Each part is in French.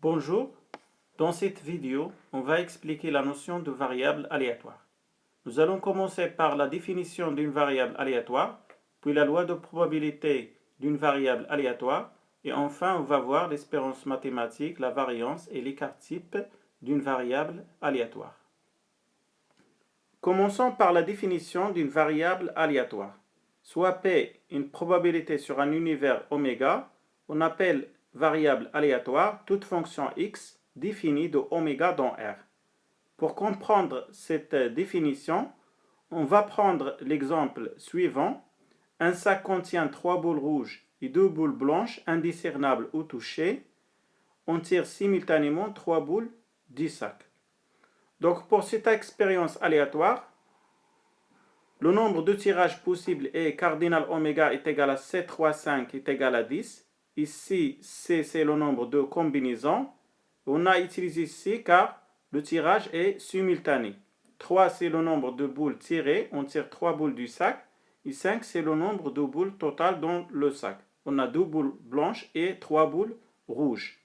Bonjour, dans cette vidéo, on va expliquer la notion de variable aléatoire. Nous allons commencer par la définition d'une variable aléatoire, puis la loi de probabilité d'une variable aléatoire, et enfin on va voir l'espérance mathématique, la variance et l'écart type d'une variable aléatoire. Commençons par la définition d'une variable aléatoire. Soit P une probabilité sur un univers oméga, on appelle variable aléatoire toute fonction x définie de oméga dans R. Pour comprendre cette définition, on va prendre l'exemple suivant. Un sac contient 3 boules rouges et 2 boules blanches indiscernables ou touchées. On tire simultanément 3 boules du sac. Donc pour cette expérience aléatoire, le nombre de tirages possibles est cardinal oméga est égal à 7, 3, 5 est égal à 10. Ici, C c'est le nombre de combinaisons. On a utilisé C car le tirage est simultané. 3 c'est le nombre de boules tirées, on tire 3 boules du sac. Et 5 c'est le nombre de boules totales dans le sac. On a 2 boules blanches et 3 boules rouges.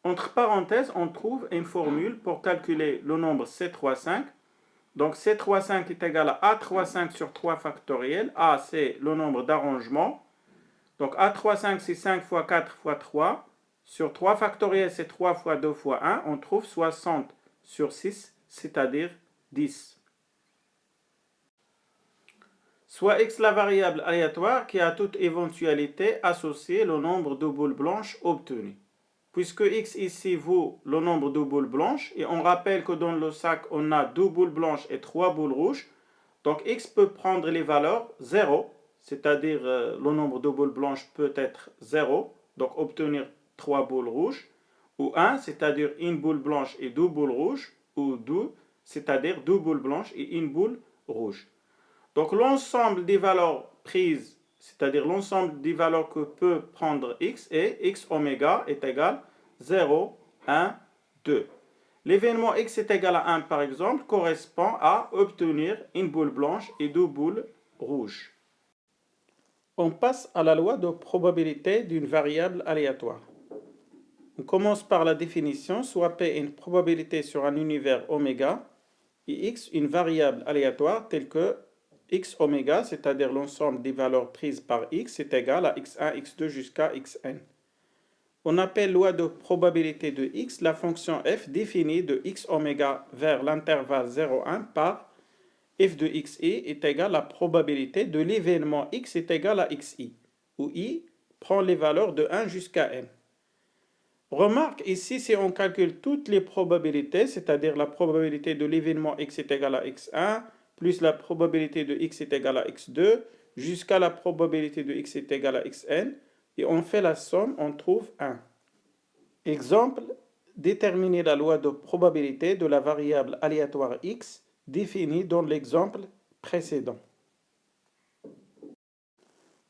Entre parenthèses, on trouve une formule pour calculer le nombre C3,5. Donc C3,5 est égal à A3,5 sur 3 factoriel. A c'est le nombre d'arrangements. Donc A3,5 c'est 5 fois 4 fois 3. Sur 3 factoriel c'est 3 fois 2 fois 1. On trouve 60 sur 6, c'est-à-dire 10. Soit x la variable aléatoire qui a toute éventualité associée le nombre de boules blanches obtenues. Puisque x ici vaut le nombre de boules blanches, et on rappelle que dans le sac on a 2 boules blanches et 3 boules rouges, donc x peut prendre les valeurs 0, c'est-à-dire le nombre de boules blanches peut être 0, donc obtenir 3 boules rouges, ou 1, c'est-à-dire une boule blanche et 2 boules rouges, ou 2, c'est-à-dire 2 boules blanches et une boule rouge. Donc l'ensemble des valeurs prises, c'est-à-dire l'ensemble des valeurs que peut prendre x, et x oméga est égal 0, 1, 2. L'événement x est égal à 1 par exemple correspond à obtenir une boule blanche et 2 boules rouges. On passe à la loi de probabilité d'une variable aléatoire. On commence par la définition, soit P est une probabilité sur un univers oméga et x une variable aléatoire telle que x oméga, c'est-à-dire l'ensemble des valeurs prises par x, est égal à x1, x2 jusqu'à xn. On appelle loi de probabilité de x la fonction f définie de x oméga vers l'intervalle 0,1 par f de xi est égal à la probabilité de l'événement x est égal à xi, où i prend les valeurs de 1 jusqu'à n. Remarque, ici, si on calcule toutes les probabilités, c'est-à-dire la probabilité de l'événement x est égal à x1, plus la probabilité de x est égal à x2, jusqu'à la probabilité de x est égal à xn, et on fait la somme, on trouve 1. Exemple, déterminer la loi de probabilité de la variable aléatoire x définie dans l'exemple précédent.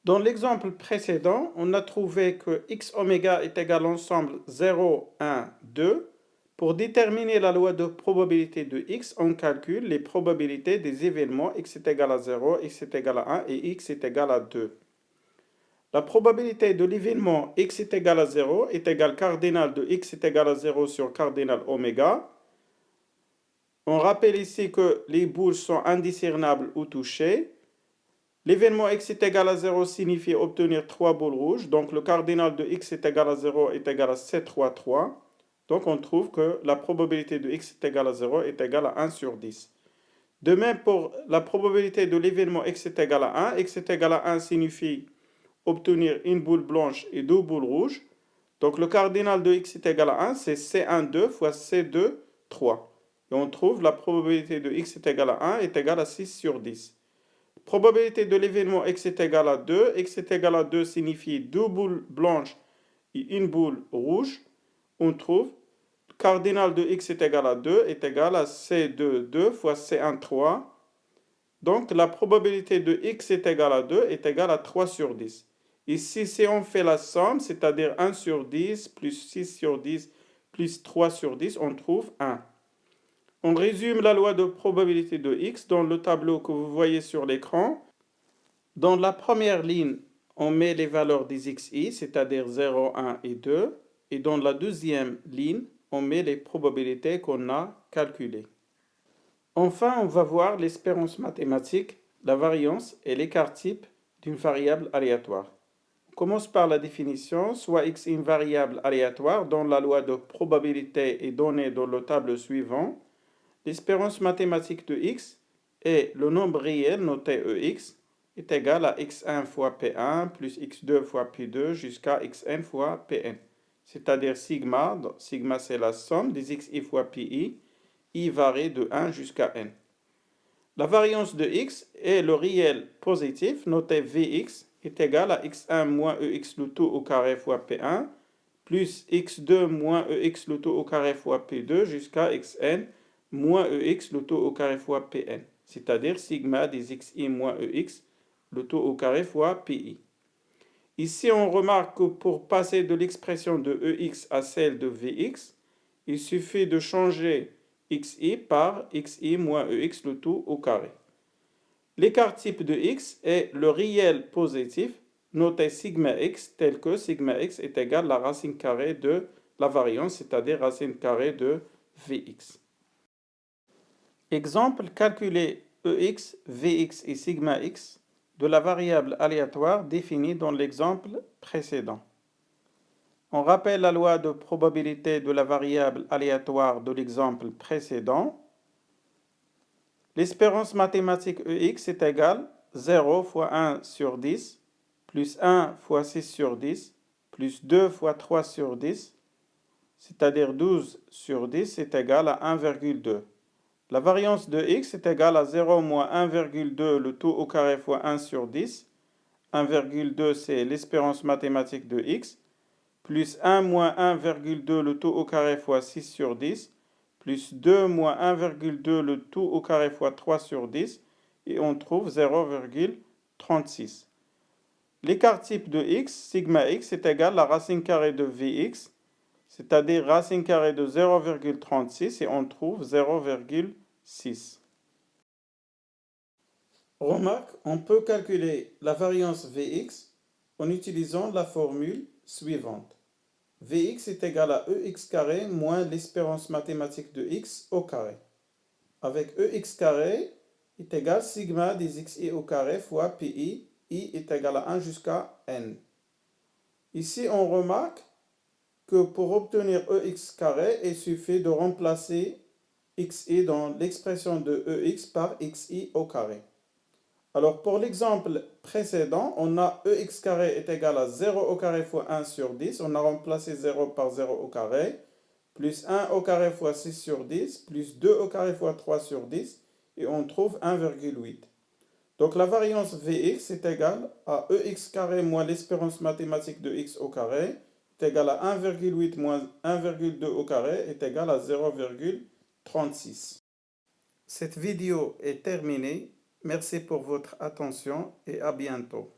Dans l'exemple précédent, on a trouvé que x oméga est égal à l'ensemble 0, 1, 2. Pour déterminer la loi de probabilité de x, on calcule les probabilités des événements x est égal à 0, x est égal à 1 et x est égal à 2. La probabilité de l'événement x est égal à 0 est égale cardinal de x est égal à 0 sur cardinal oméga. On rappelle ici que les boules sont indiscernables ou touchées. L'événement x est égal à 0 signifie obtenir 3 boules rouges. Donc le cardinal de x est égal à 0 est égal à 7, 3, 3. Donc on trouve que la probabilité de x est égal à 0 est égale à 1 sur 10. De même pour la probabilité de l'événement x est égal à 1. X est égal à 1 signifie obtenir une boule blanche et 2 boules rouges. Donc le cardinal de x est égal à 1, c'est C1, 2 fois C2, 3. Et on trouve la probabilité de x est égal à 1 est égale à 6 sur 10. Probabilité de l'événement x est égal à 2. X est égal à 2 signifie 2 boules blanches et une boule rouge. On trouve cardinal de x est égal à 2 est égal à C2, 2 fois C1, 3. Donc la probabilité de x est égal à 2 est égale à 3 sur 10. Ici, si on fait la somme, c'est-à-dire 1 sur 10 plus 6 sur 10 plus 3 sur 10, on trouve 1. On résume la loi de probabilité de x dans le tableau que vous voyez sur l'écran. Dans la première ligne, on met les valeurs des xi, c'est-à-dire 0, 1 et 2. Et dans la deuxième ligne, on met les probabilités qu'on a calculées. Enfin, on va voir l'espérance mathématique, la variance et l'écart type d'une variable aléatoire. On commence par la définition, soit x est une variable aléatoire dont la loi de probabilité est donnée dans le tableau suivant. L'espérance mathématique de x est le nombre réel noté ex est égal à x1 fois p1 plus x2 fois p2 jusqu'à xn fois pn. C'est-à-dire sigma, sigma c'est la somme des xi fois pi, i varie de 1 jusqu'à n. La variance de x est le réel positif noté vx est égal à x1 moins ex le tout au carré fois p1 plus x2 moins ex le tout au carré fois p2 jusqu'à xn moins ex le tout au carré fois pn, c'est-à-dire sigma des xi moins ex le tout au carré fois pi. Ici, on remarque que pour passer de l'expression de ex à celle de vx, il suffit de changer xi par xi moins ex le tout au carré. L'écart type de x est le réel positif noté sigma x tel que sigma x est égal à la racine carrée de la variance, c'est-à-dire racine carrée de vx. Exemple, calculer ex, vx et sigma x de la variable aléatoire définie dans l'exemple précédent. On rappelle la loi de probabilité de la variable aléatoire de l'exemple précédent. L'espérance mathématique ex est égale 0 fois 1 sur 10, plus 1 fois 6 sur 10, plus 2 fois 3 sur 10, c'est-à-dire 12 sur 10 est égal à 1,2. La variance de x est égale à 0 moins 1,2 le tout au carré fois 1 sur 10. 1,2 c'est l'espérance mathématique de x, plus 1 moins 1,2 le tout au carré fois 6 sur 10, plus 2 moins 1,2 le tout au carré fois 3 sur 10, et on trouve 0,36. L'écart type de x, sigma x, est égal à la racine carrée de vx, c'est-à-dire racine carrée de 0,36, et on trouve 0,6. Remarque, on peut calculer la variance Vx en utilisant la formule suivante. Vx est égal à ex carré moins l'espérance mathématique de x au carré. Avec ex carré est égal sigma des xi au carré fois pi, i est égal à 1 jusqu'à n. Ici, on remarque que pour obtenir ex carré, il suffit de remplacer xi dans l'expression de ex par xi au carré. Alors, pour l'exemple précédent, on a ex carré est égal à 0 au carré fois 1 sur 10. On a remplacé 0 par 0 au carré, plus 1 au carré fois 6 sur 10, plus 2 au carré fois 3 sur 10, et on trouve 1,8. Donc, la variance Vx est égale à ex carré moins l'espérance mathématique de x au carré, est égal à 1,8 moins 1,2 au carré, est égal à 0,36. Cette vidéo est terminée. Merci pour votre attention et à bientôt.